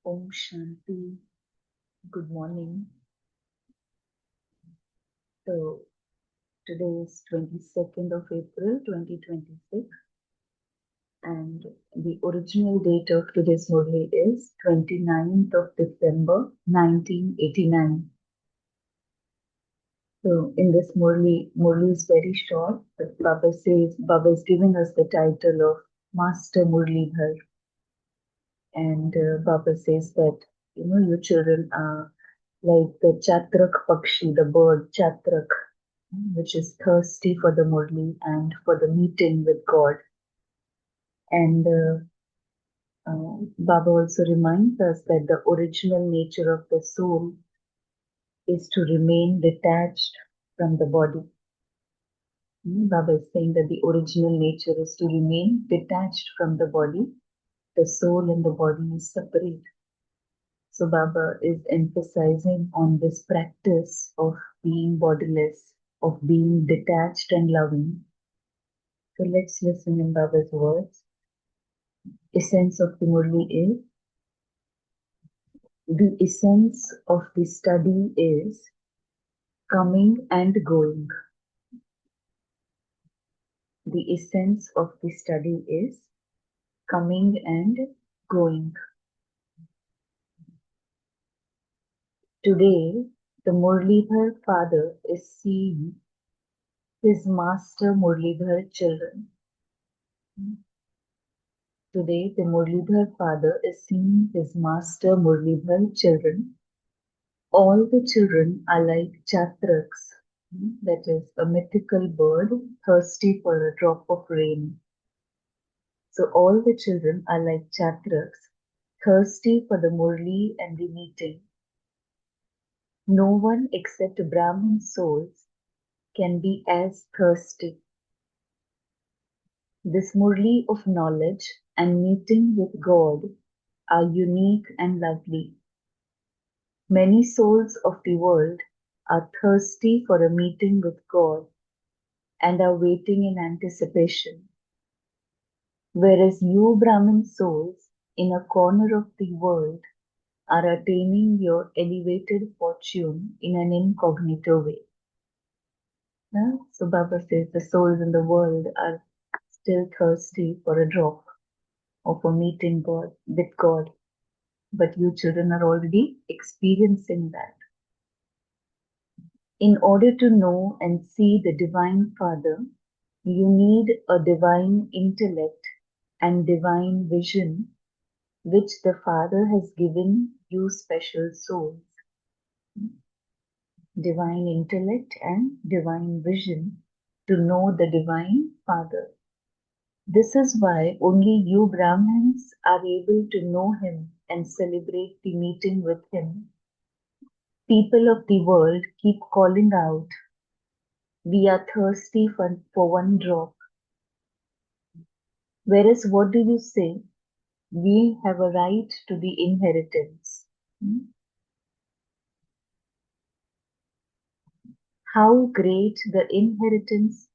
Om Shanti. Good morning. So today is 22nd of April 2026 and the original date of today's Murli is 29th of December 1989. So in this Murli is very short, but Baba is giving us the title of Master Murlidhar, and Baba says that your children are like the Chatrak Pakshi, the bird Chatrak, which is thirsty for the Murli and for the meeting with God. And Baba also reminds us that the original nature of the soul is to remain detached from the body. Baba is saying that the original nature is to remain detached from the body. The soul and the body is separate. So Baba is emphasizing on this practice of being bodiless, of being detached and loving. So let's listen in Baba's words. Essence of the Murli is, the essence of the study is coming and going. The essence of the study is coming and going. Today, the Murlidhar father is seeing his master Murlidhar children. Today, the Murlidhar father is seeing his master Murlidhar children. All the children are like chatraks, that is a mythical bird thirsty for a drop of rain. So all the children are like chatraks, thirsty for the Murli and the meeting. No one except Brahmin souls can be as thirsty. This Murli of knowledge and meeting with God are unique and lovely. Many souls of the world are thirsty for a meeting with God and are waiting in anticipation. Whereas you Brahmin souls in a corner of the world are attaining your elevated fortune in an incognito way. So Baba says the souls in the world are still thirsty for a drop of a meeting God with God, but you children are already experiencing that. In order to know and see the Divine Father, you need a divine intellect and divine vision, which the Father has given you special souls. Divine intellect and divine vision to know the Divine Father. This is why only you Brahmins are able to know Him and celebrate the meeting with Him. People of the world keep calling out, we are thirsty for one drop. Whereas what do you say? We have a right to the inheritance. How great the inheritance,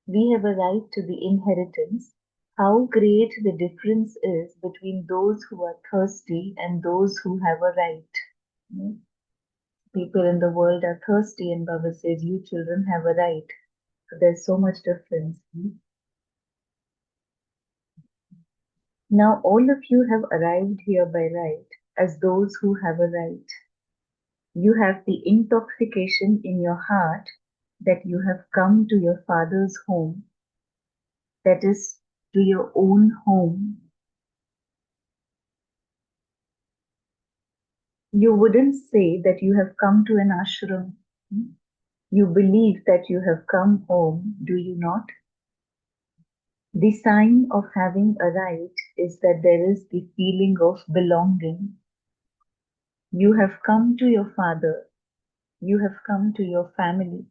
we have a right to the inheritance. How great the difference is between those who are thirsty and those who have a right. People in the world are thirsty, and Baba says, you children have a right. So there's so much difference. Now all of you have arrived here by right as those who have a right. You have the intoxication in your heart that you have come to your father's home, that is, to your own home. You wouldn't say that you have come to an ashram. You believe that you have come home, do you not? The sign of having a right is that there is the feeling of belonging. You have come to your father. You have come to your family.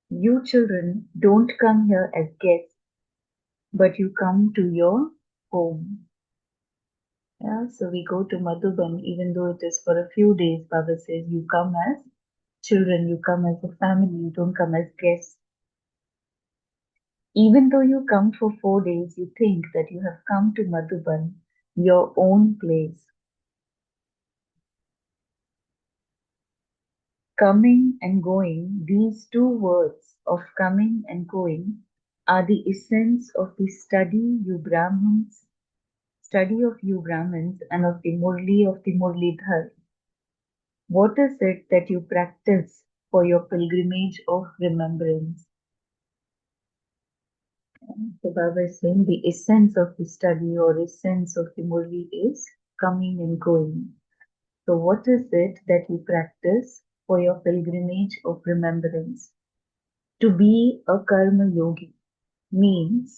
You children don't come here as guests, but you come to your home. Yeah, so we go to Madhuban, even though it is for a few days. Baba says you come as children, you come as a family, you don't come as guests. Even though you come for 4 days, you think that you have come to Madhuban your own place. Coming and going, these two words of coming and going are the essence of the study of you Brahmins and of the Murli of the Murlidhar. What is it that you practice for your pilgrimage of remembrance? So Baba is saying the essence of the study or essence of the Murli is coming and going. So what is it that you practice for your pilgrimage of remembrance? To be a karma yogi means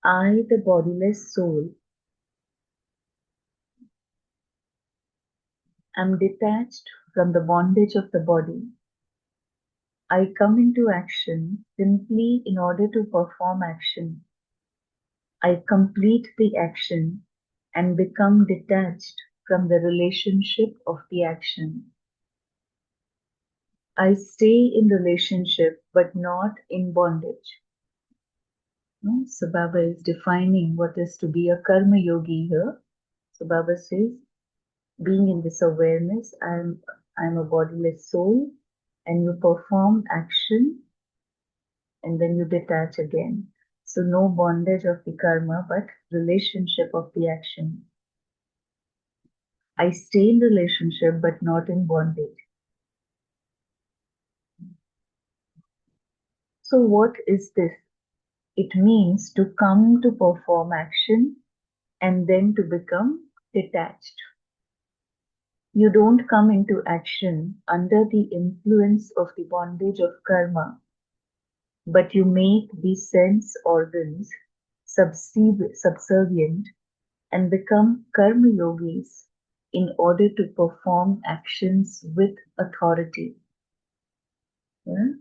I, the bodiless soul, am detached from the bondage of the body. I come into action simply in order to perform action. I complete the action and become detached from the relationship of the action. I stay in relationship but not in bondage. No? So Baba is defining what is to be a karma yogi here. So Baba says, being in this awareness, I'm a bodiless soul, and you perform action and then you detach again. So no bondage of the karma, but relationship of the action. I stay in relationship but not in bondage. So what is this? It means to come to perform action and then to become detached. You don't come into action under the influence of the bondage of karma, but you make the sense organs subservient and become karma yogis in order to perform actions with authority. Yeah?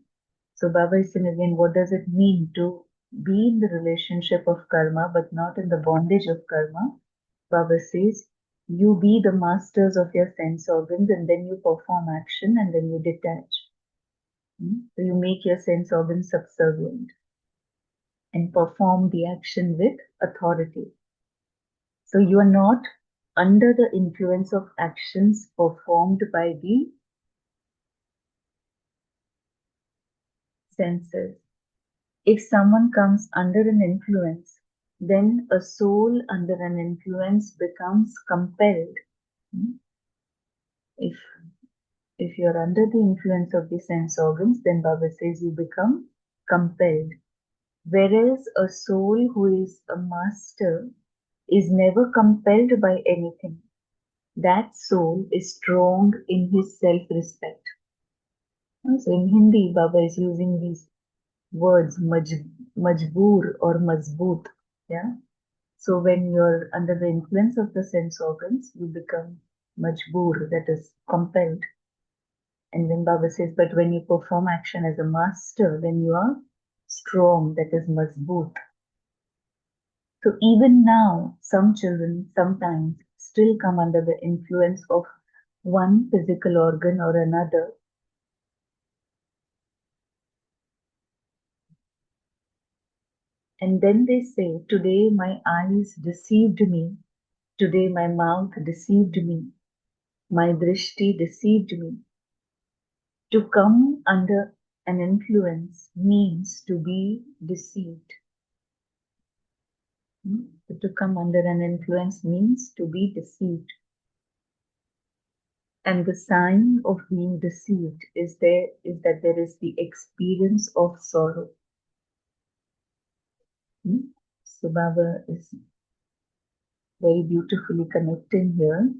So Baba is saying again, what does it mean to be in the relationship of karma but not in the bondage of karma? Baba says, you be the masters of your sense organs and then you perform action and then you detach. So you make your sense organs subservient and perform the action with authority. So you are not under the influence of actions performed by the senses. If someone comes under an influence, then a soul under an influence becomes compelled. If if you're under the influence of the sense organs, then Baba says you become compelled. Whereas a soul who is a master is never compelled by anything. That soul is strong in his self-respect. So in Hindi, Baba is using these words majboor or mazboot. Yeah. So when you're under the influence of the sense organs, you become majboor, that is compelled. And then Baba says, but when you perform action as a master, then you are strong, that is mazboot. So even now, some children sometimes still come under the influence of one physical organ or another. And then they say, today my eyes deceived me, today my mouth deceived me, my drishti deceived me. To come under an influence means to be deceived. To come under an influence means to be deceived. And the sign of being deceived is that there is the experience of sorrow. So Baba is very beautifully connecting here.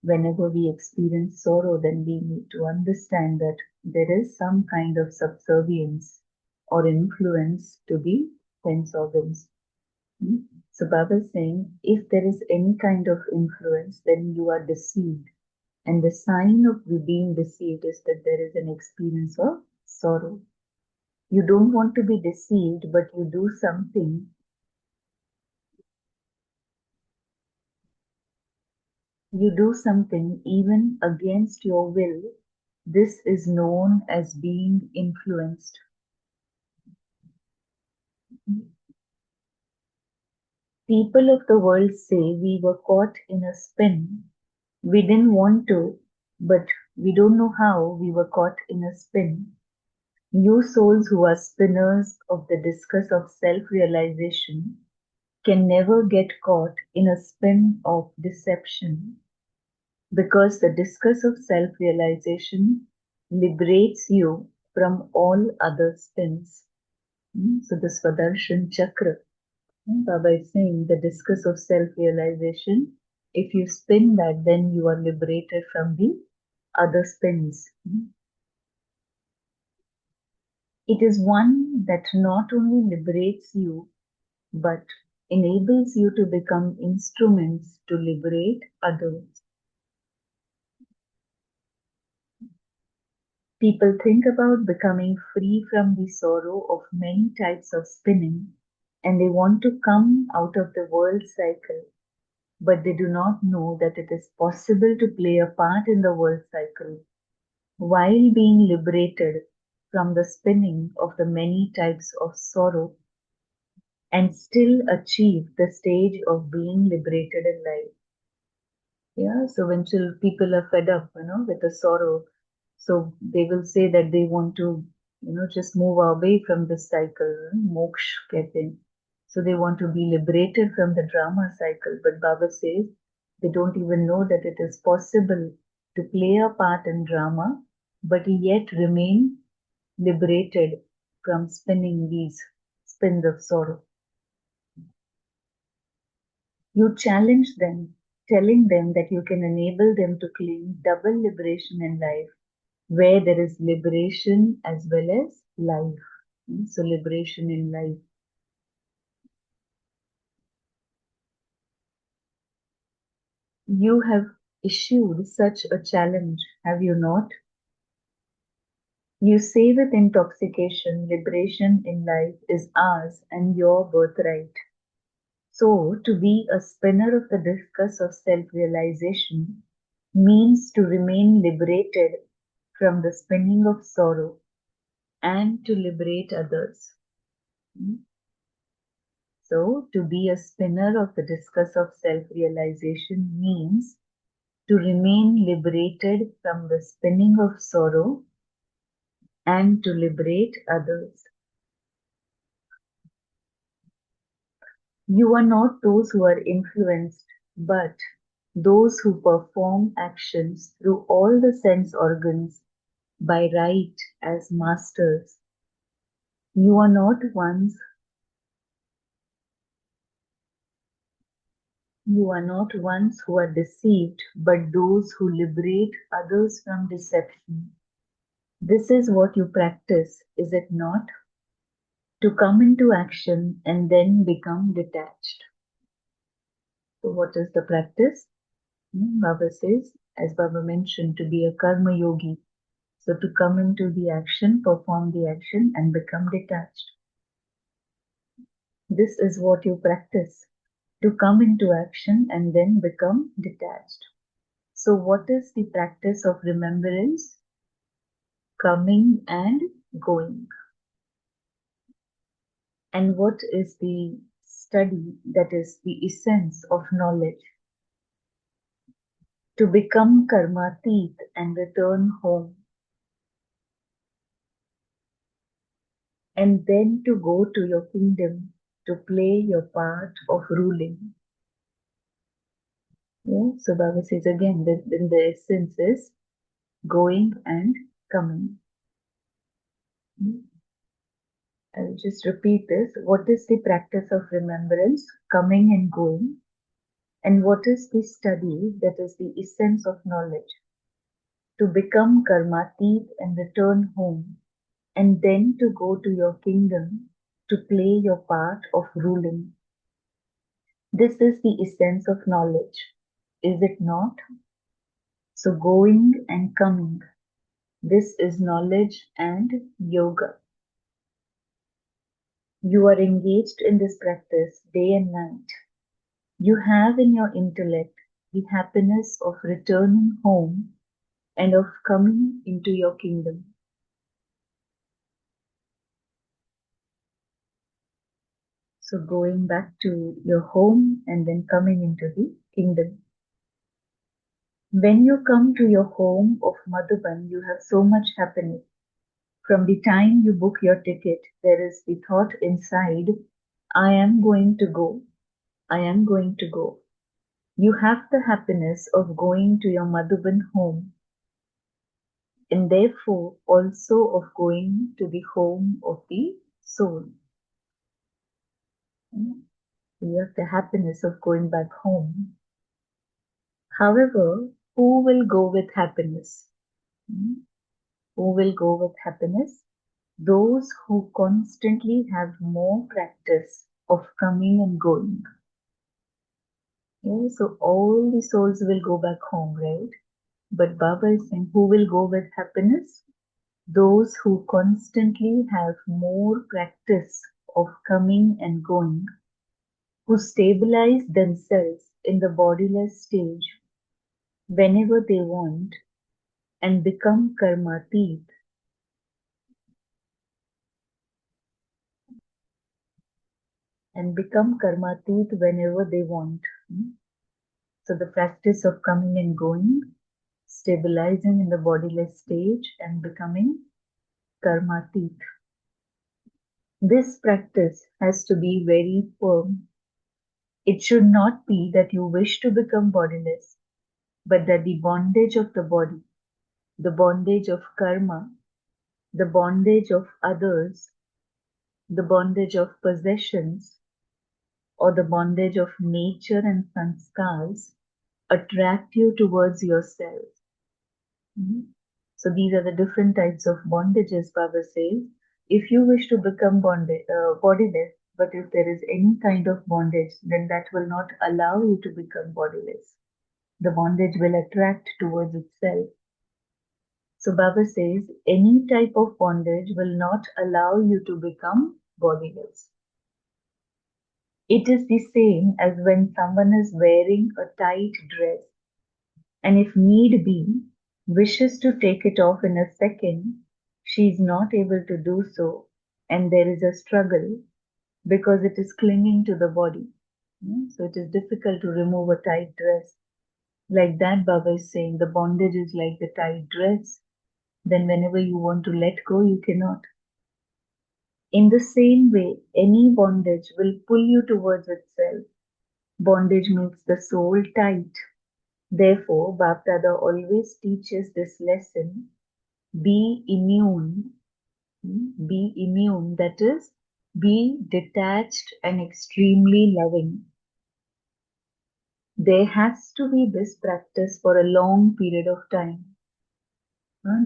Whenever we experience sorrow, then we need to understand that there is some kind of subservience or influence to the sense organs. So Baba is saying, if there is any kind of influence, then you are deceived. And the sign of you being deceived is that there is an experience of sorrow. You don't want to be deceived, but you do something. You do something even against your will. This is known as being influenced. People of the world say we were caught in a spin. We didn't want to, but we don't know how we were caught in a spin. You souls who are spinners of the discus of self-realization can never get caught in a spin of deception, because the discus of self-realization liberates you from all other spins. So the Swaдаrshan Chakra, Baba is saying the discus of self-realization, if you spin that, then you are liberated from the other spins. It is one that not only liberates you, but enables you to become instruments to liberate others. People think about becoming free from the sorrow of many types of spinning, and they want to come out of the world cycle, but they do not know that it is possible to play a part in the world cycle while being liberated from the spinning of the many types of sorrow, and still achieve the stage of being liberated in life. Yeah, so when people are fed up, with the sorrow, so they will say that they want to, just move away from this cycle, moksha कहते हैं. So they want to be liberated from the drama cycle. But Baba says they don't even know that it is possible to play a part in drama, but yet remain liberated from spinning these spins of sorrow. You challenge them, telling them that you can enable them to claim double liberation in life, where there is liberation as well as life. So, liberation in life. You have issued such a challenge, have you not? You say with intoxication, liberation in life is ours and your birthright. So, to be a spinner of the discus of self-realization means to remain liberated from the spinning of sorrow and to liberate others. So, to be a spinner of the discus of self-realization means to remain liberated from the spinning of sorrow and to liberate others. You are not those who are influenced, but those who perform actions through all the sense organs by right as masters. You are not ones You are not ones who are deceived, but those who liberate others from deception. This is what you practice, is it not? To come into action and then become detached. So what is the practice? Baba says, as Baba mentioned, to be a karma yogi. So to come into the action, perform the action and become detached. This is what you practice. To come into action and then become detached. So what is the practice of remembrance? Coming and going. And what is the study that is the essence of knowledge? To become karmatit and return home. And then to go to your kingdom to play your part of ruling. Yeah, so Baba says again, then the essence is going and coming. I'll just repeat this. What is the practice of remembrance, coming and going? And what is the study that is the essence of knowledge? To become karmatit and return home, and then to go to your kingdom to play your part of ruling. This is the essence of knowledge, is it not? So going and coming, this is knowledge and yoga. You are engaged in this practice day and night. You have in your intellect the happiness of returning home and of coming into your kingdom. So going back to your home and then coming into the kingdom. When you come to your home of Madhuban, you have so much happiness. From the time you book your ticket, there is the thought inside, I am going to go, I am going to go. You have the happiness of going to your Madhuban home and therefore also of going to the home of the soul. You have the happiness of going back home. However, who will go with happiness? Who will go with happiness? Those who constantly have more practice of coming and going. Yeah, so all the souls will go back home, right? But Baba is saying, who will go with happiness? Those who constantly have more practice of coming and going, who stabilize themselves in the bodiless stage whenever they want and become karmatit. And become karmatit whenever they want. So the practice of coming and going, stabilizing in the bodiless stage and becoming karmatit. This practice has to be very firm. It should not be that you wish to become bodiless, but that the bondage of the body, the bondage of karma, the bondage of others, the bondage of possessions, or the bondage of nature and sanskars attract you towards yourself. So these are the different types of bondages, Baba says. If you wish to become bodiless, but if there is any kind of bondage, then that will not allow you to become bodiless. The bondage will attract towards itself. So Baba says any type of bondage will not allow you to become bodiless. It is the same as when someone is wearing a tight dress and if need be, wishes to take it off in a second, she is not able to do so, and there is a struggle because it is clinging to the body. So it is difficult to remove a tight dress. Like that, Baba is saying the bondage is like the tight dress. Then, whenever you want to let go, you cannot. In the same way, any bondage will pull you towards itself. Bondage makes the soul tight. Therefore, Bapdada always teaches this lesson, be immune, that is, be detached and extremely loving. There has to be this practice for a long period of time,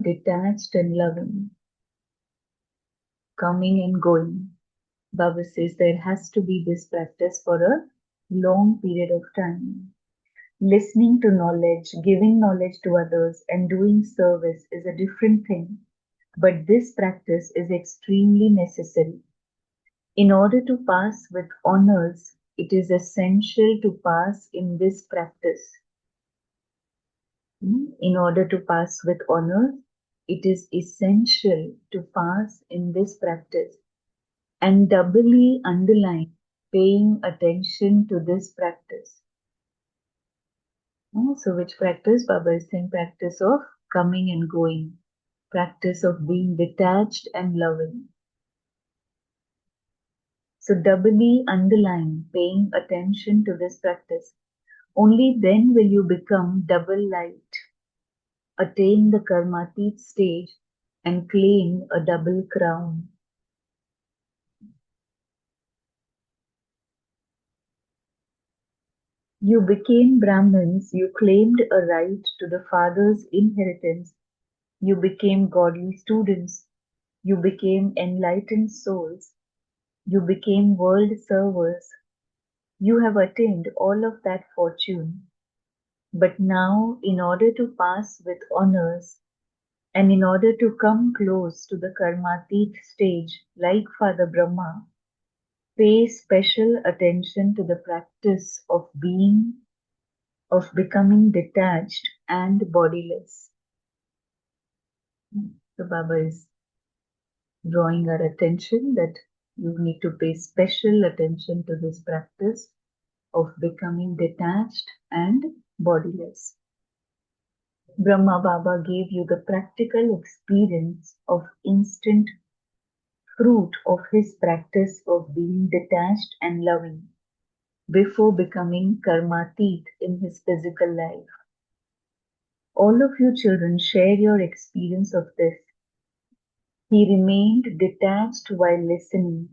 detached and loving, coming and going. Baba says there has to be this practice for a long period of time. Listening to knowledge, giving knowledge to others, and doing service is a different thing. But this practice is extremely necessary. In order to pass with honors, it is essential to pass in this practice. In order to pass with honors, it is essential to pass in this practice. And doubly underline paying attention to this practice. So which practice? Baba is saying practice of coming and going, practice of being detached and loving. So doubly underline paying attention to this practice. Only then will you become double light, attain the karmatit stage and claim a double crown. You became Brahmins, you claimed a right to the father's inheritance. You became godly students, you became enlightened souls, you became world servers. You have attained all of that fortune. But now, in order to pass with honors, and in order to come close to the karmatit stage, like Father Brahma, pay special attention to the practice of becoming detached and bodiless. So Baba is drawing our attention that You need to pay special attention to this practice of becoming detached and bodiless. Brahma Baba gave you the practical experience of instant fruit of his practice of being detached and loving before becoming karmatit in his physical life. All of you children share your experience of this. He remained detached while listening.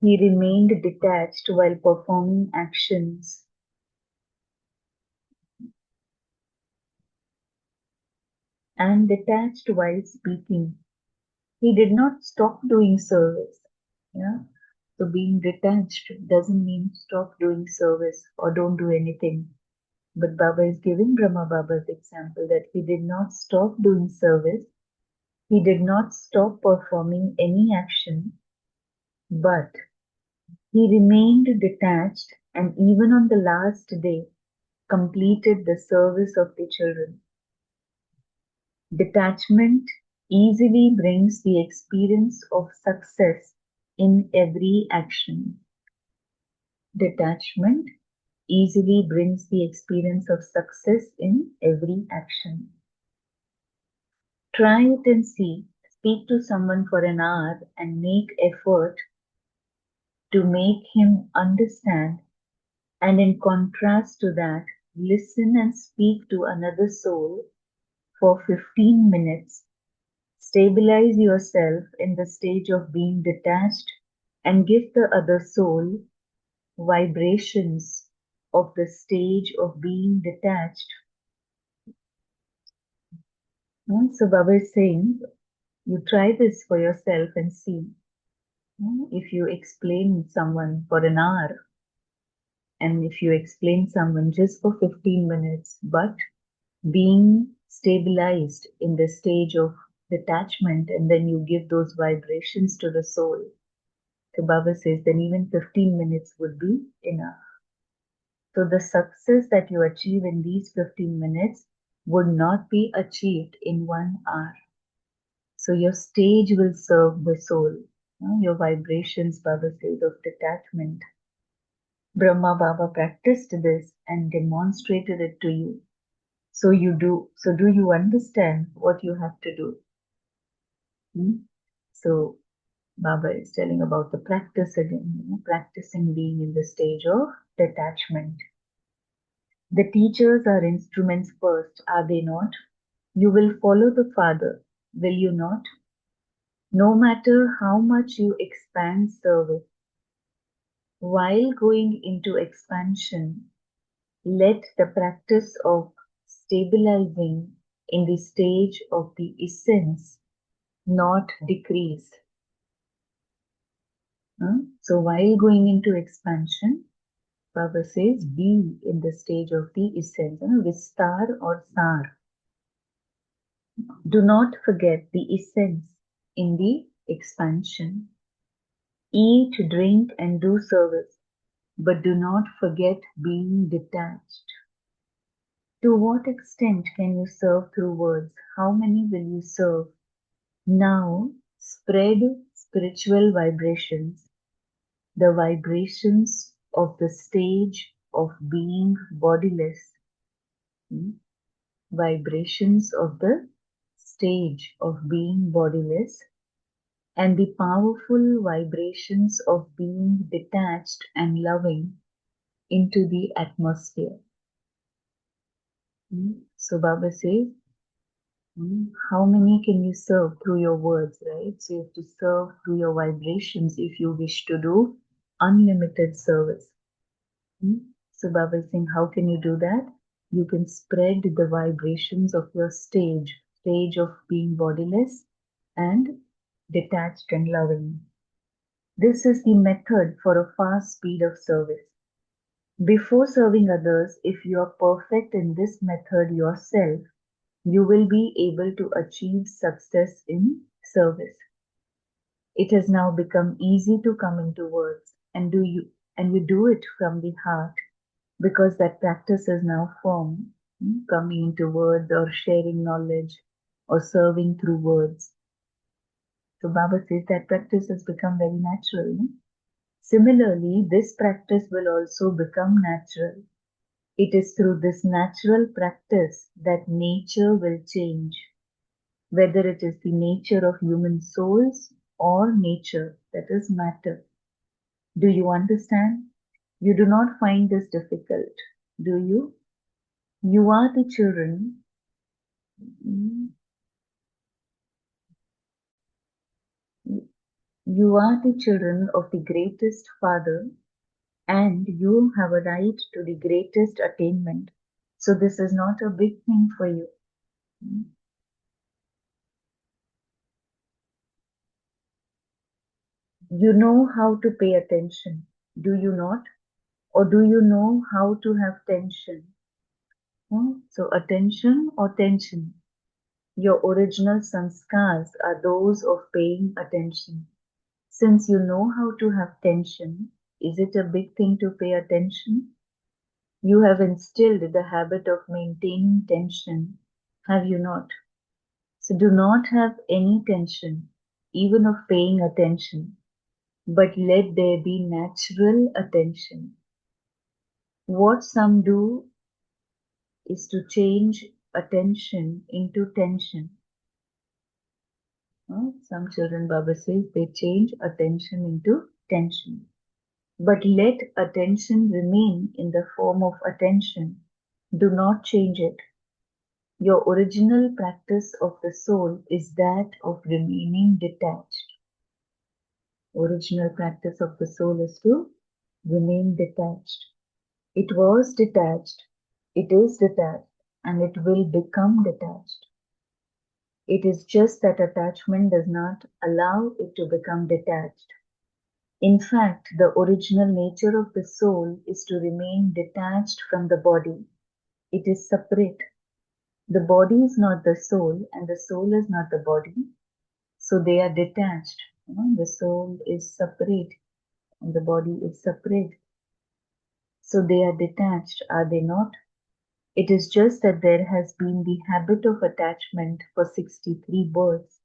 He remained detached while performing actions. And detached while speaking. He did not stop doing service. Yeah. So being detached doesn't mean stop doing service or don't do anything. But Baba is giving Brahma Baba's example that he did not stop doing service. He did not stop performing any action, but he remained detached and even on the last day completed the service of the children. Detachment easily brings the experience of success in every action. Detachment easily brings the experience of success in every action. Try it and see. Speak to someone for an hour and make effort to make him understand, and in contrast to that, listen and speak to another soul for 15 minutes. Stabilize yourself in the stage of being detached and give the other soul vibrations of the stage of being detached. So Baba is saying, you try this for yourself and see. If you explain someone for an hour, and if you explain someone just for 15 minutes, but being stabilized in the stage of detachment, and then you give those vibrations to the soul. So Baba says, then even 15 minutes would be enough. So the success that you achieve in these 15 minutes would not be achieved in 1 hour. So your stage will serve the soul. Your vibrations, Baba says, of detachment. Brahma Baba practiced this and demonstrated it to you. So you do. So do you understand what you have to do? So Baba is telling about the practice again, practicing being in the stage of detachment. The teachers are instruments first, are they not? You will follow the Father, will you not? No matter how much you expand service, while going into expansion, let the practice of stabilizing in the stage of the essence not decrease. So while going into expansion, Baba says, be in the stage of the essence, Vistar or Sar. Do not forget the essence in the expansion. Eat, drink, and do service, but do not forget being detached. To what extent can you serve through words? How many will you serve? Now spread spiritual vibrations, the vibrations of the stage of being bodiless. Vibrations of the stage of being bodiless and the powerful vibrations of being detached and loving into the atmosphere. So Baba says, how many can you serve through your words, right? So you have to serve through your vibrations if you wish to do unlimited service. So Baba is saying, how can you do that? You can spread the vibrations of your stage of being bodiless and detached and loving. This is the method for a fast speed of service. Before serving others, if you are perfect in this method yourself, you will be able to achieve success in service. It has now become easy to come into words and you do it from the heart because that practice is now formed, coming into words or sharing knowledge or serving through words. So Baba says that practice has become very natural. No? Similarly, this practice will also become natural. It is through this natural practice that nature will change, whether it is the nature of human souls or nature, that is matter. Do you understand? You do not find this difficult, do you? You are the children. You are the children of the greatest Father, and you have a right to the greatest attainment. So this is not a big thing for you. You know how to pay attention, do you not? Or do you know how to have tension? So attention or tension. Your original sanskars are those of paying attention. Since you know how to have tension, is it a big thing to pay attention? You have instilled the habit of maintaining tension, have you not? So do not have any tension, even of paying attention, but let there be natural attention. What some do is to change attention into tension. Some children, Baba says, they change attention into tension. But let attention remain in the form of attention. Do not change it. Your original practice of the soul is that of remaining detached. Original practice of the soul is to remain detached. It was detached, it is detached, and it will become detached. It is just that attachment does not allow it to become detached. In fact, the original nature of the soul is to remain detached from the body. It is separate. The body is not the soul, and the soul is not the body. So they are detached. The soul is separate, and the body is separate. So they are detached, are they not? It is just that there has been the habit of attachment for 63 births.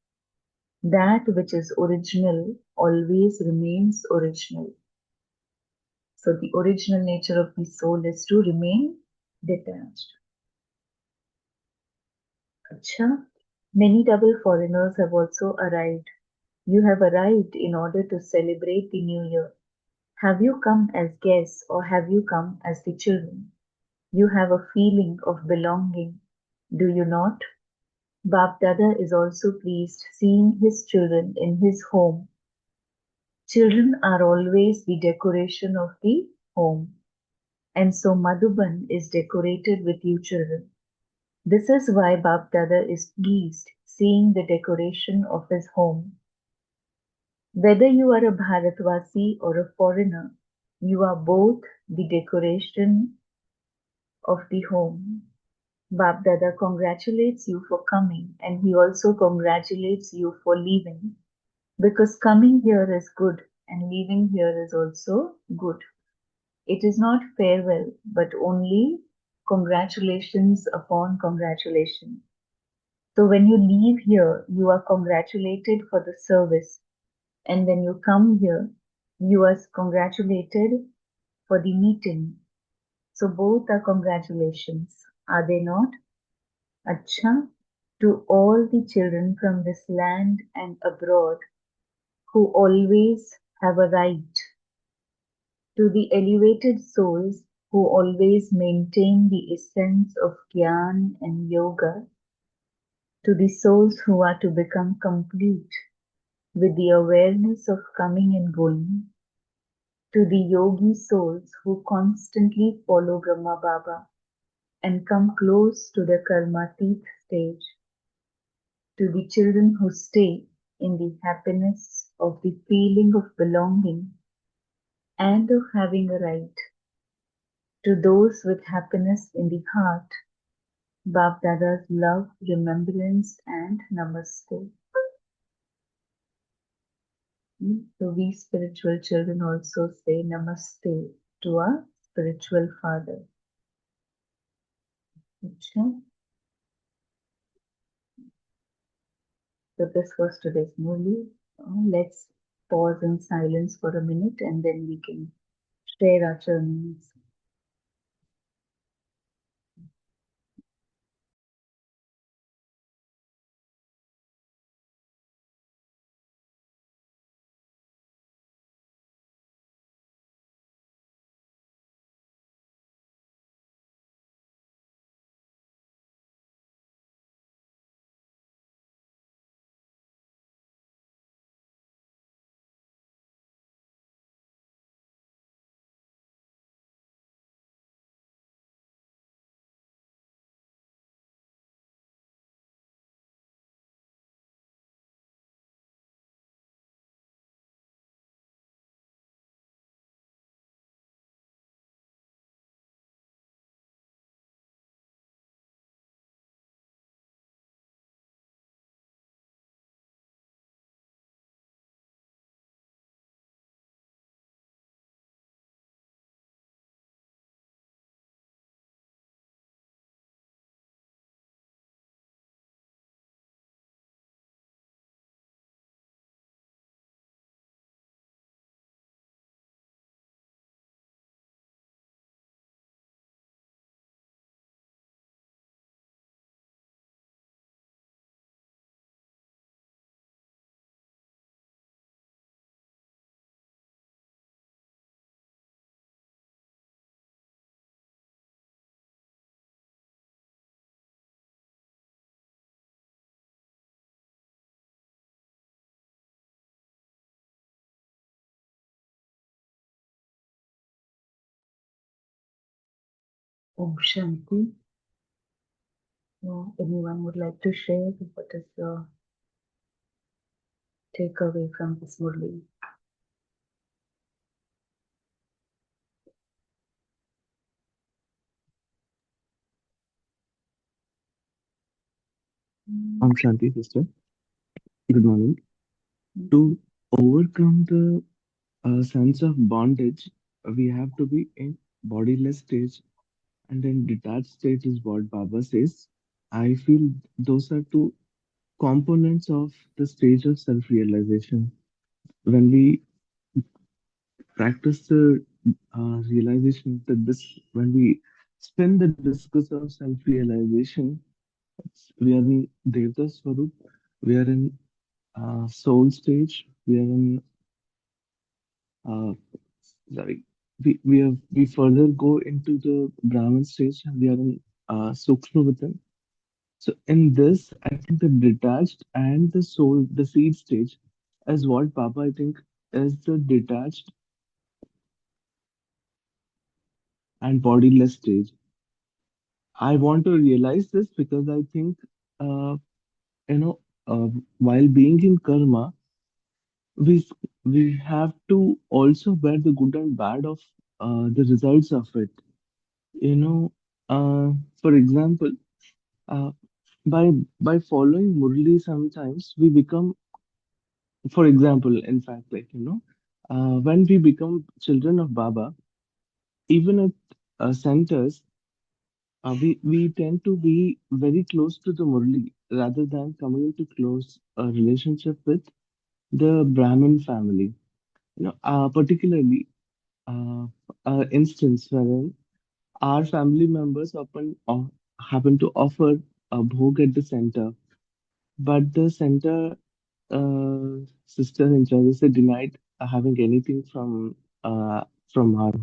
That which is original always remains original. So the original nature of the soul is to remain detached. Acha, many double foreigners have also arrived. You have arrived in order to celebrate the new year. Have you come as guests or have you come as the children? You have a feeling of belonging, do you not? Bap Dada is also pleased seeing his children in his home. Children are always the decoration of the home. And so Madhuban is decorated with you children. This is why Bap Dada is pleased seeing the decoration of his home. Whether you are a Bharatvasi or a foreigner, you are both the decoration of the home. Bap Dada congratulates you for coming and he also congratulates you for leaving because coming here is good and leaving here is also good. It is not farewell but only congratulations upon congratulations. So when you leave here, you are congratulated for the service. And when you come here, you are congratulated for the meeting. So both are congratulations, are they not? Acha, to all the children from this land and abroad who always have a right, to the elevated souls who always maintain the essence of Gyan and Yoga, to the souls who are to become complete with the awareness of coming and going, to the yogi souls who constantly follow Brahma Baba and come close to the Karmatit stage, to the children who stay in the happiness of the feeling of belonging and of having a right, to those with happiness in the heart, Bap Dada's love, remembrance and namaste. So we spiritual children also say namaste to our spiritual father. Okay. So this was today's Murli. Let's pause in silence for a minute and then we can share our journeys. Om Shanti. Anyone would like to share what is your takeaway from this Murli? Shanti, sister. Good morning. To overcome the sense of bondage, we have to be in bodiless stage, and then detached state is what Baba says. I feel those are two components of the stage of self-realization. When we practice the realization that this, when we spin the discus of self-realization, we are in Devta Swarup, we are in soul stage, we are in uh, sorry, we further go into the Brahman stage and we are in Sukshma within. So in this, I think the detached and the soul, the seed stage, is what Papa I think is the detached and bodiless stage. I want to realize this because I think uh, you know while being in karma, we we have to also bear the good and bad of the results of it. You know, for example, uh, by following Murli, sometimes we become, for example, in fact, like when we become children of Baba, even at centers, we tend to be very close to the Murli rather than coming into close relationship with the Brahmin family. Particularly uh, instance wherein our family members often happen to offer a bhog at the center, but the center sisters and brothers they denied having anything from our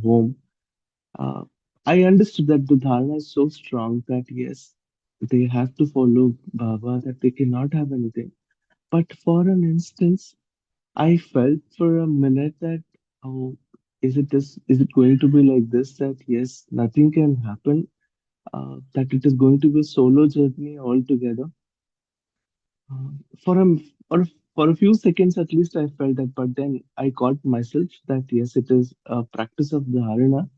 home. Uh, I understood that the dharma is so strong that yes, they have to follow Baba, that they cannot have anything. But for an instance, I felt for a minute that, oh, is it this? Is it going to be like this? That yes, nothing can happen. That it is going to be a solo journey altogether. Uh, for a for a few seconds at least, I felt that, but then I caught myself that yes, it is a practice of the Harana.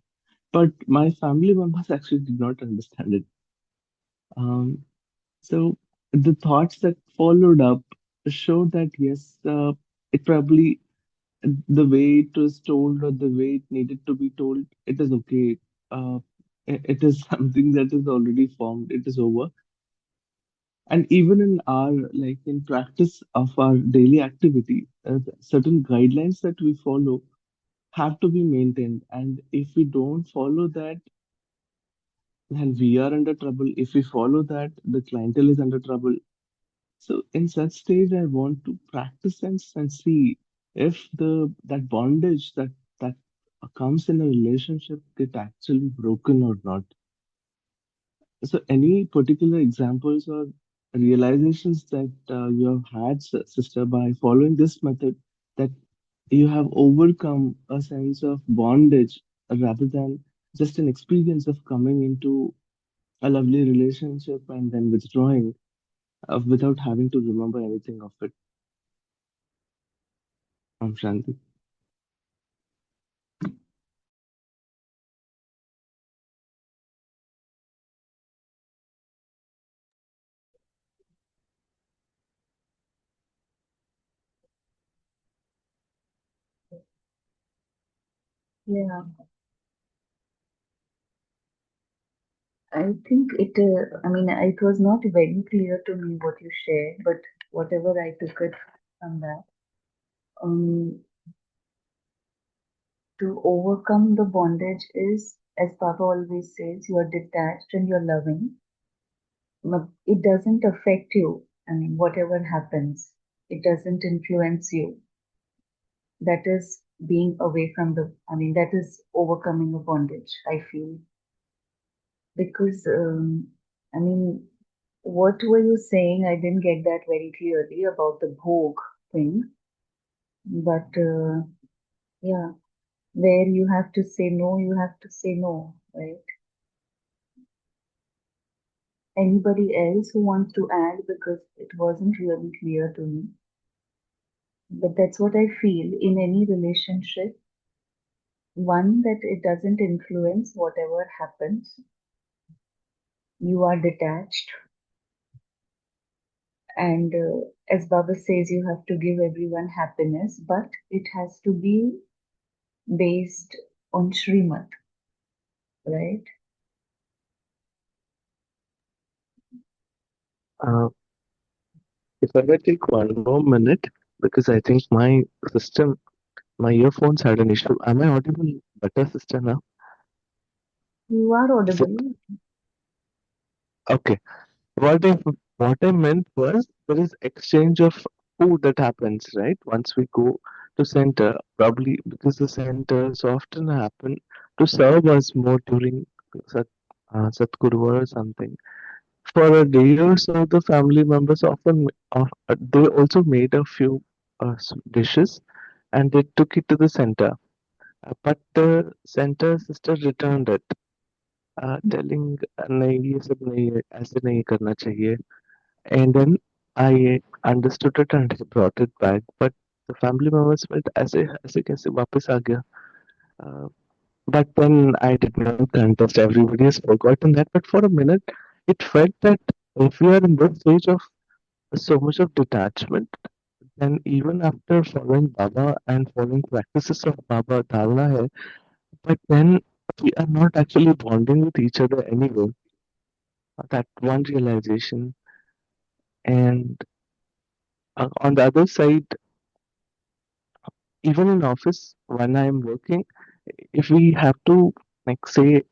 But my family members actually did not understand it. Um, so the thoughts that followed up showed that yes, it probably the way it was told or the way it needed to be told, it is okay. It is something that is already formed. It is over. And even in our, like in practice of our daily activity, certain guidelines that we follow have to be maintained. And if we don't follow that, then we are under trouble. If we follow that, the clientele is under trouble. So in such stage, I want to practice and see if the that bondage that comes in a relationship get actually broken or not. So any particular examples or realizations that you have had, sister, by following this method, that you have overcome a sense of bondage rather than just an experience of coming into a lovely relationship and then withdrawing without having to remember anything of it. Shanti. Yeah, I think I mean, it was not very clear to me what you shared, but whatever I took it from that, um, to overcome the bondage is, as Papa always says, you're detached and you're loving. But it doesn't affect you. I mean, whatever happens, it doesn't influence you. That is being away from I mean, that is overcoming a bondage, I feel. Because, I mean, what were you saying? I didn't get that very clearly about the bhog thing. But yeah, where you have to say no, you have to say no, right? Anybody else who wants to add, because it wasn't really clear to me. But that's what I feel in any relationship. One, that it doesn't influence whatever happens. You are detached. And as Baba says, you have to give everyone happiness, but it has to be based on Srimad, right? Uh, if I may take one more minute, because I think my system, my earphones had an issue. Am I audible better, sister, now? You are Is it audible. okay? What I meant was there is exchange of food that happens, right? Once we go to center, probably because the centers often happen to serve us more during Sat, Satguru or something. For a day or so, the family members they also made a few dishes and they took it to the center. But the center sister returned it, telling नहीं ये सब नहीं है, ऐसे नहीं करना चाहिए. And then I understood it and brought it back. But the family members felt ऐसे ऐसे कैसे वापस आ गया. Uh, but then I did not contest. Everybody has forgotten that. But for a minute, it felt that if we are in this stage of so much of detachment, then even after following Baba and following practices of Baba, dharana hai, but then we are not actually bonding with each other anyway. That one realization. And on the other side, even in office, when I'm working, if we have to like say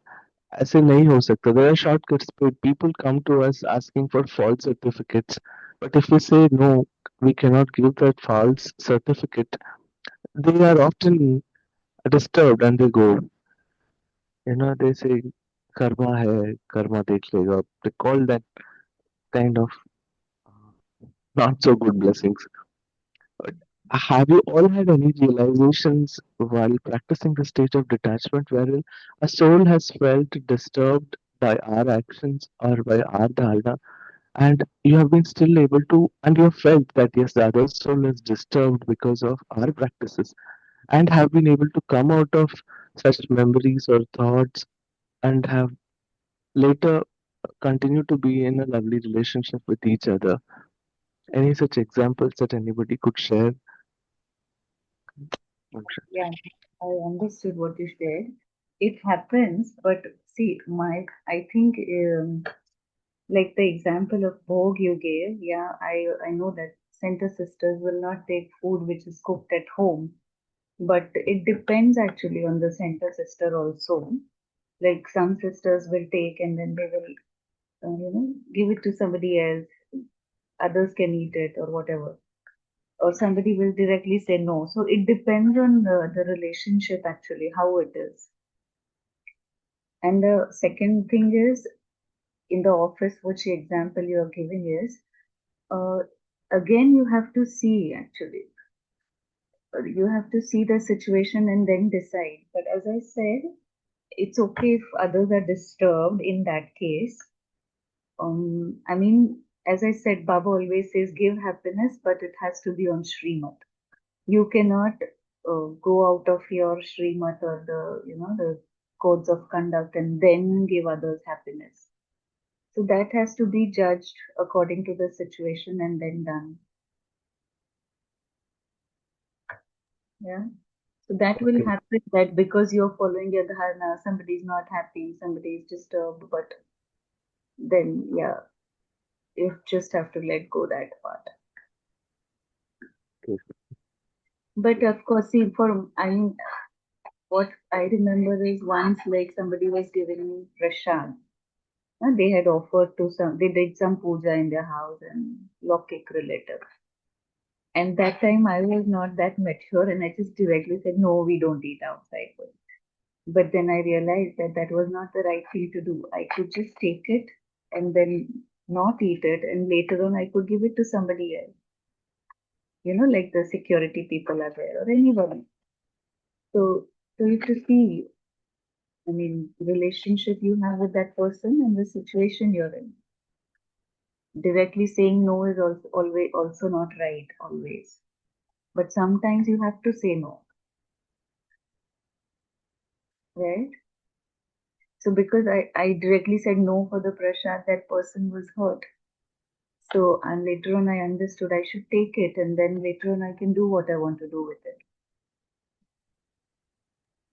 ऐसे नहीं हो सकता. There are shortcuts, but people come to us asking for false certificates. But if we say no, we cannot give that false certificate, they are often disturbed and they go. They say karma hai, karma dekh lega. They call that kind of not so good blessings. But have you all had any realizations while practicing the state of detachment wherein a soul has felt disturbed by our actions or by our dharana, and you have been still able to, and you have felt that yes, the other soul is disturbed because of our practices, and have been able to come out of such memories or thoughts and have later continue to be in a lovely relationship with each other? Any such examples that anybody could share? Yeah, I understood what you said. It happens, but see, I think. Like the example of Bhog you gave, yeah, I know that center sisters will not take food which is cooked at home, but it depends actually on the center sister also. Like some sisters will take and then they will, give it to somebody else. Others can eat it or whatever. Or somebody will directly say no. So it depends on the relationship actually, how it is. And the second thing is in the office, which example you are giving is, uh, again, you have to see actually. You have to see the situation and then decide. But as I said, it's okay if others are disturbed in that case. I mean, as I said, Baba always says, give happiness, but it has to be on Srimat. You cannot go out of your Srimat or the codes of conduct and then give others happiness. So that has to be judged according to the situation and then done. Yeah. So that will Okay. happen that because you're following your dharana, somebody is not happy, somebody is disturbed, but then yeah, you just have to let go that part. Okay. But of course, see, for I mean, what I remember is once like somebody was giving me prasad. They had offered to some, they did some puja in their house and Lokik relative. And that time I was not that mature and I just directly said, no, we don't eat outside food. But then I realized that that was not the right thing to do. I could just take it and then not eat it, and later on I could give it to somebody else. Like the security people are there or anybody. So you have to see, I mean, relationship you have with that person and the situation you're in. Directly saying no is also always also not right always. But sometimes you have to say no, right? So because I directly said no for the prasad, that person was hurt. So, and later on, I understood I should take it, and then later on, I can do what I want to do with it.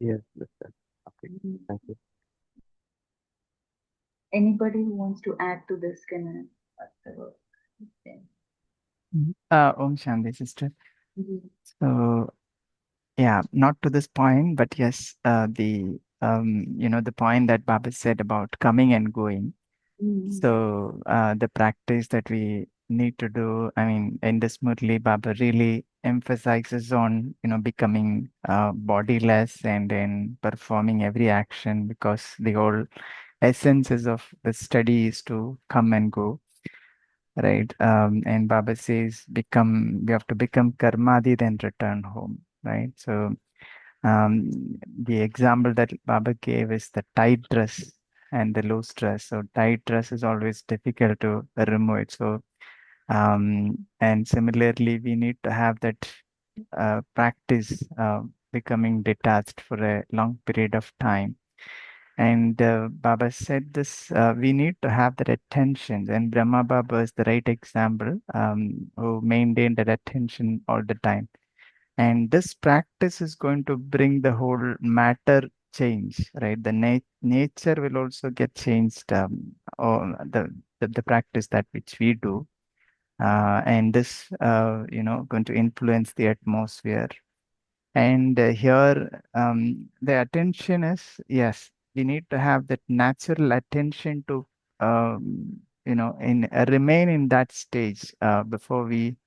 Yes, understand. Okay. Mhm. Thank you. Anybody who wants to add to this can add whatever. Okay. Om Shanti, sister. Mhm. So, yeah, not to this point, but yes, the point that Baba said about coming and going. Mhm. So, the practice that we need to do, I mean, in this Murli, Baba really emphasizes on, becoming bodiless and then performing every action, because the whole essence is of the study is to come and go, right? And Baba says, we have to become karmadi, then return home, right? So, the example that Baba gave is the tight dress and the loose dress. So, tight dress is always difficult to remove it. So, and similarly, we need to have that practice becoming detached for a long period of time. And Baba said this, we need to have that attention. And Brahma Baba is the right example, who maintained that attention all the time. And this practice is going to bring the whole matter change, right? The nature will also get changed, or the practice that which we do. And this, going to influence the atmosphere. And here, the attention is, yes, we need to have that natural attention to, remain in that stage before we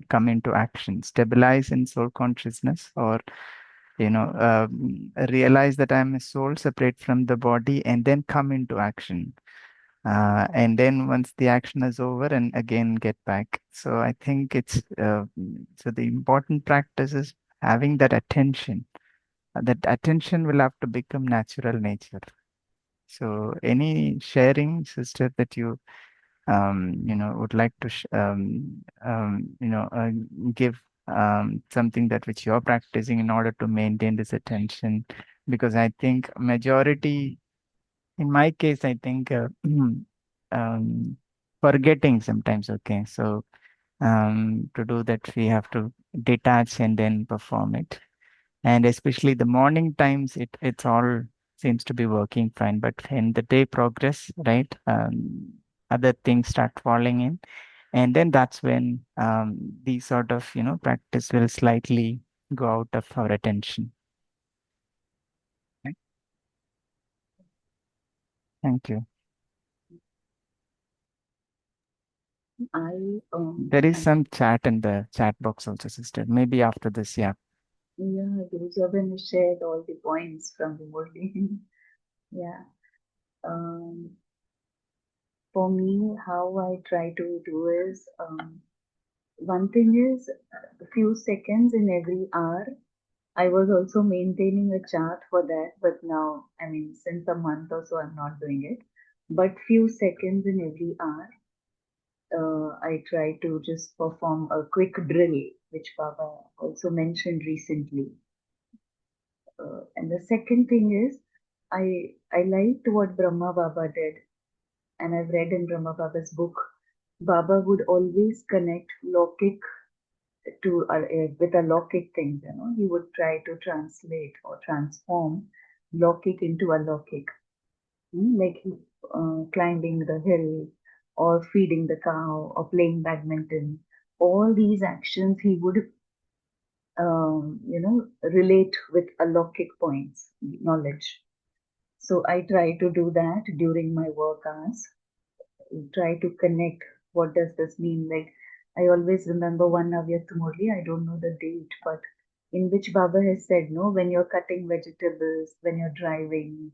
come into action, stabilize in soul consciousness, or, realize that I'm a soul separate from the body, and then come into action. And then once the action is over, and again get back. So I think so the important practice is having that attention. That attention will have to become natural nature. So any sharing, sister, that you would like to give something that which you're practicing in order to maintain this attention, because I think majority, in my case, I think um, forgetting sometimes. Okay, so to do that, we have to detach and then perform it. And especially the morning times, it's all seems to be working fine. But in the day progress, right? other things start falling in. And then that's when these sort of, practice will slightly go out of our attention. Okay. Thank you. There is some chat in the chat box also, sister. Maybe after this, yeah. Yeah, Gurujaban shared all the points from the Murli. Yeah. For me, how I try to do is one thing is a few seconds in every hour. I was also maintaining a chart for that, but now, I mean, since a month or so, I'm not doing it. But few seconds in every hour, I try to just perform a quick drill, which Baba also mentioned recently. And the second thing is, I liked what Brahma Baba did, and I've read in Brahma Baba's book. Baba would always connect Lokik to with alokik things. He would try to translate or transform Lokik into alokik, like climbing the hill or feeding the cow or playing badminton. All these actions he would relate with alokik points, knowledge. So I try to do that during my work hours. Try to connect. What does this mean? Like I always remember one Navyat Murli, I don't know the date, but in which Baba has said, no, when you're cutting vegetables, when you're driving,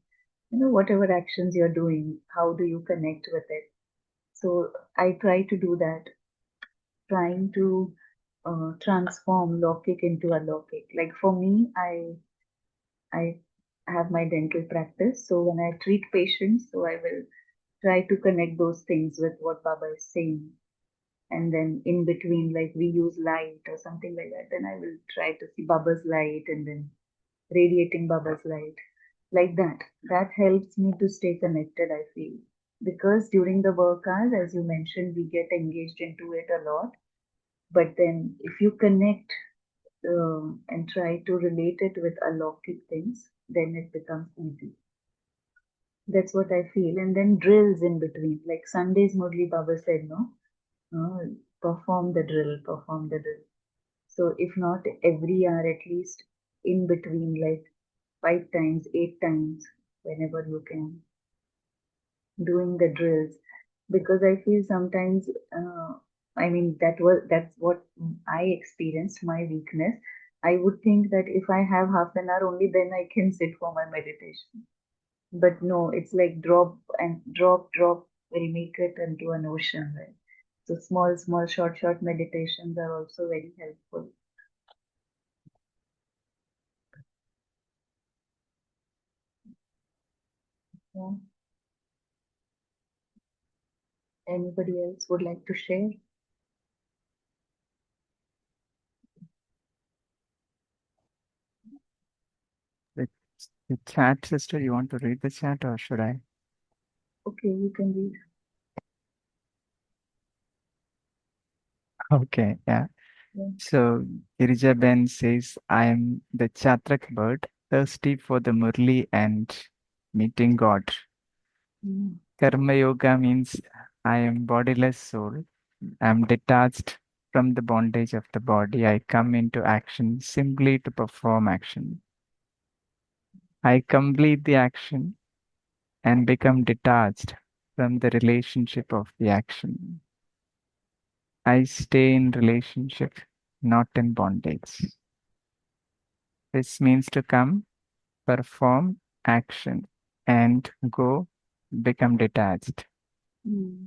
whatever actions you're doing, how do you connect with it? So I try to do that, trying to transform Lokik into Alokik. Like for me, I have my dental practice. So when I treat patients, so I will try to connect those things with what Baba is saying. And then in between, like we use light or something like that, then I will try to see Baba's light and then radiating Baba's light. Like that. That helps me to stay connected, I feel. Because during the work hours, as you mentioned, we get engaged into it a lot. But then if you connect and try to relate it with alokik things, then it becomes easy. That's what I feel. And then drills in between. Like Sundays, Murli Baba said, no, perform the drill, perform the drill. So if not every hour, at least in between, like 5 times, 8 times, whenever you can, doing the drills. Because I feel sometimes, I mean, that's what I experienced, my weakness. I would think that if I have half an hour only, then I can sit for my meditation. But no, it's like drop and drop, drop, will make it into an ocean, right? So small, small, short, short meditations are also very helpful. Yeah. Anybody else would like to share? The, the chat, sister, you want to read the chat or should I? Okay, you can read. Okay, yeah. Yeah. So Irija Ben says, I am the Chatrak bird, thirsty for the Murli and meeting God. Mm. Karma Yoga means I am bodiless soul. I am detached from the bondage of the body. I come into action simply to perform action. I complete the action and become detached from the relationship of the action. I stay in relationship, not in bondage. This means to come, perform action, and go, become detached. Mm.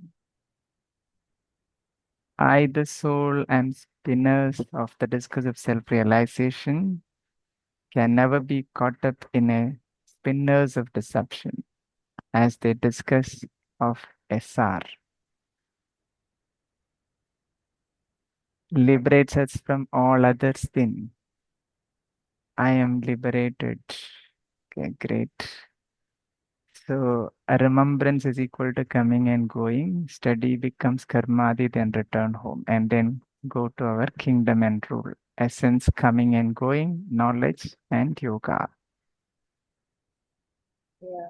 I, the soul, am spinners of the discus of self-realization, can never be caught up in a spinners of deception, as they discuss of SR. Liberates us from all other sin. I am liberated. Okay, great. So a remembrance is equal to coming and going. Study becomes karmadi, then return home, and then go to our kingdom and rule. Essence coming and going, knowledge and yoga. Yeah.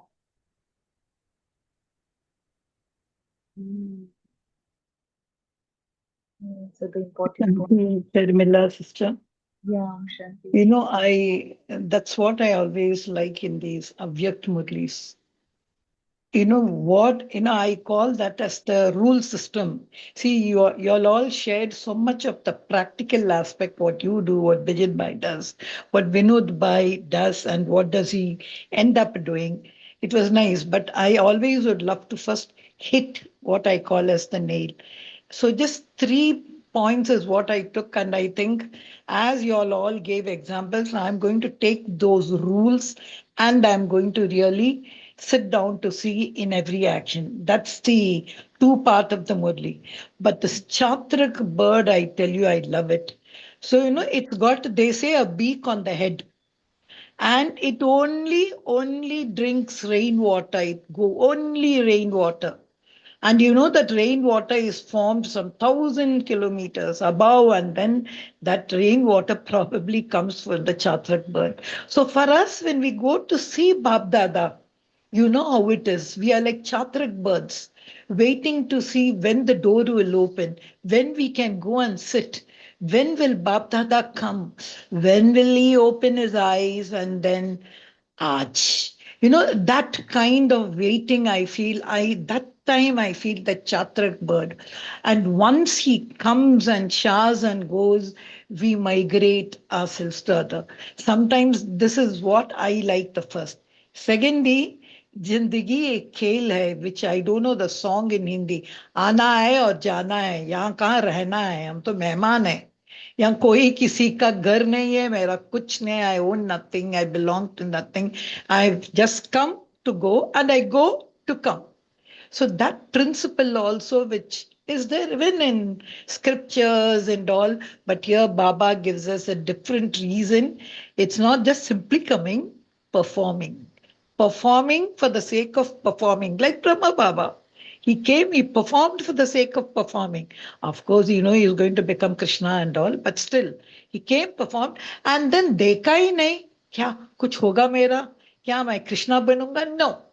Mm. Yeah, so the important Thank point. you, Sharmila sister. Yeah, Shanti. That's what I always like in these Avyakt Murlis. I call that as the rule system. See, you all shared so much of the practical aspect, what you do, what Bijit Bhai does, what Vinod Bhai does, and what does he end up doing. It was nice, but I always would love to first hit what I call as the nail. So just 3 points is what I took, and I think as you all gave examples, I'm going to take those rules and I'm going to really sit down to see in every action. That's the two part of the Murli. But this Chatrak bird, I tell you, I love it. So, it's got, they say, a beak on the head, and it only drinks rainwater. It go only rainwater. And you know that rainwater is formed some 1,000 kilometers above, and then that rainwater probably comes from the Chatrak bird. So for us, when we go to see Bab Dada, you know how it is. We are like Chatrak birds, waiting to see when the door will open, when we can go and sit. When will Bab Dada come? When will he open his eyes and then Aj. That kind of waiting, that time I feel the Chatrak bird. And once he comes and showers and goes, we migrate ourselves to other. Sometimes this is what I like the first. Secondly, जिंदगी एक खेल है which I don't know the song in Hindi. आना है और जाना है, यहाँ कहाँ रहना है, हम तो मेहमान हैं. यहाँ कोई किसी का घर नहीं है, मेरा कुछ नहीं, I own nothing, I belong to nothing. I've just come to go and I go to come. So that principle also, which is there even in scriptures and all, but here Baba gives us a different reason. It's not just simply coming, performing. Performing for the sake of performing, like Brahma Baba. He came, he performed for the sake of performing. Of course, he's going to become Krishna and all, but still, he came, performed, and then देखा ही नहीं, क्या कुछ होगा मेरा, क्या मैं कृष्णा बनूंगा? No,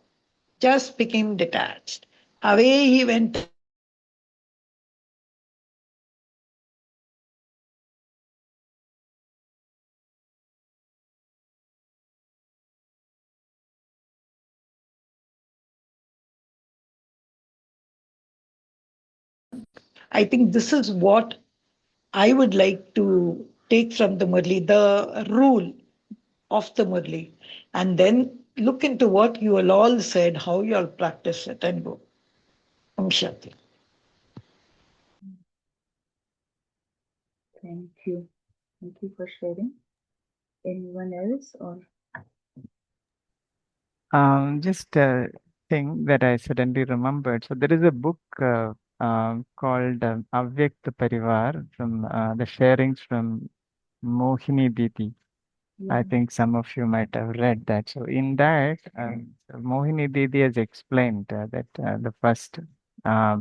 just became detached. Away he went. I think this is what I would like to take from the Murli, the rule of the Murli, and then look into what you all said, how you all practice it, and go. Om Shanti. Thank you. Thank you for sharing. Anyone else or Just a thing that I suddenly remembered. So there is a book called Avyakt Parivar from the sharings from Mohini Didi. I yeah. think some of you might have read that. So in that, Mohini Didi has explained that the first uh,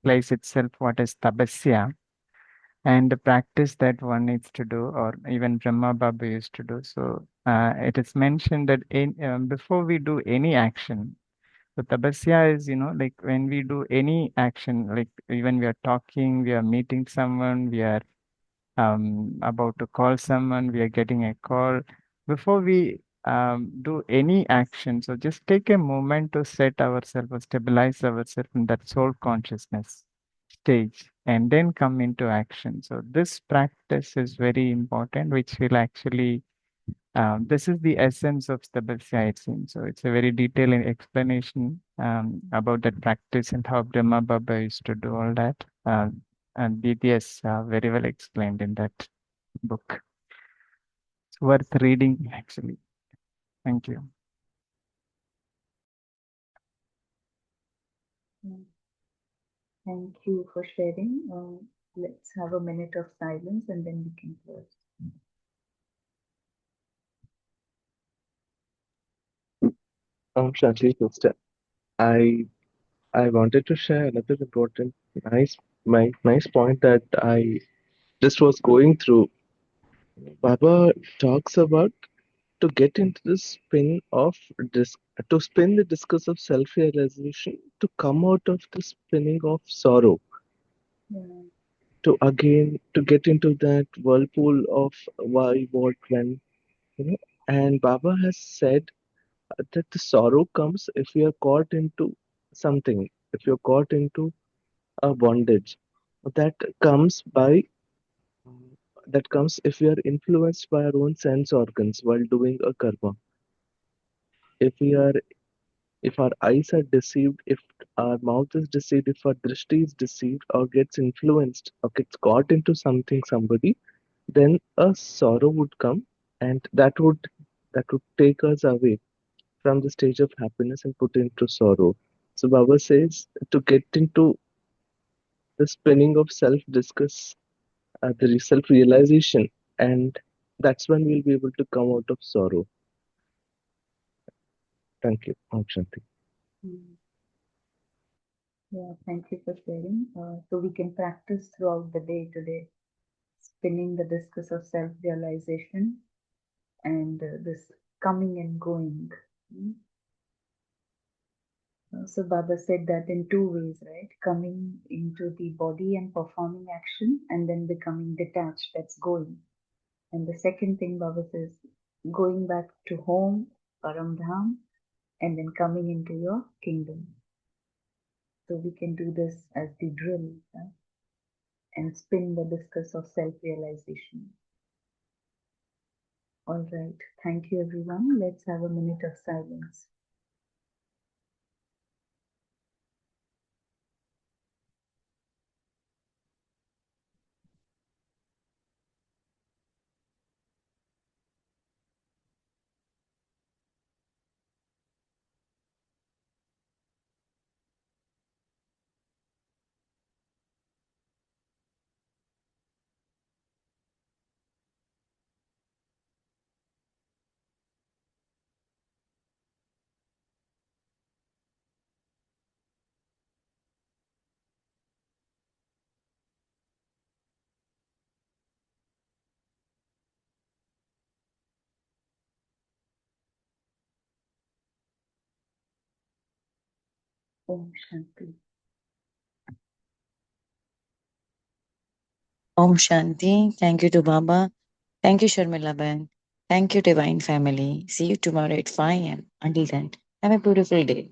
place itself, what is tapasya, and the practice that one needs to do, or even Brahma Baba used to do. So it is mentioned that before we do any action, so tapasya is, like when we do any action, like even we are talking, we are meeting someone, we are about to call someone, we are getting a call. Before we do any action, so just take a moment to set ourselves or stabilize ourselves in that soul consciousness stage and then come into action. So this practice is very important, which will actually this is the essence of Stabasya, it seems. So it's a very detailed explanation about that practice and how Brahma Baba used to do all that. And BTS very well explained in that book. It's worth reading, actually. Thank you. Mm. Thank you for sharing. Let's have a minute of silence and then we can close. Shanti sister, I I wanted to share another important, nice point that I just was going through. Baba talks about to get into the spin of dis to spin the discus of self-realization to come out of the spinning of sorrow, Yeah. to again to get into that whirlpool of why, what, when, you know. And Baba has said that the sorrow comes if you are caught into something, if you're caught into a bondage. That comes by that comes if we are influenced by our own sense organs while doing a karma. If we are if our eyes are deceived, if our mouth is deceived, if our drishti is deceived or gets influenced or gets caught into something, somebody, then a sorrow would come, and that would take us away from the stage of happiness and put into sorrow. So Baba says to get into the spinning of self-discuss, the self-realization, and that's when we'll be able to come out of sorrow. Thank you. Om Shanti. Mm. Yeah, thank you for sharing. So we can practice throughout the day today, spinning the discus of self-realization and this coming and going. Mm. So Baba said that in two ways, right? Coming into the body and performing action, and then becoming detached, that's going. And the second thing Baba says, going back to home, Paramdham, and then coming into your kingdom. So we can do this as the drill, right? And spin the discus of self-realization. All right. Thank you, everyone. Let's have a minute of silence. Om Shanti. Om Shanti. Thank you to Baba. Thank you, Sharmila Ben. Thank you, Divine Family. See you tomorrow at 5 a.m. Until then, have a beautiful day.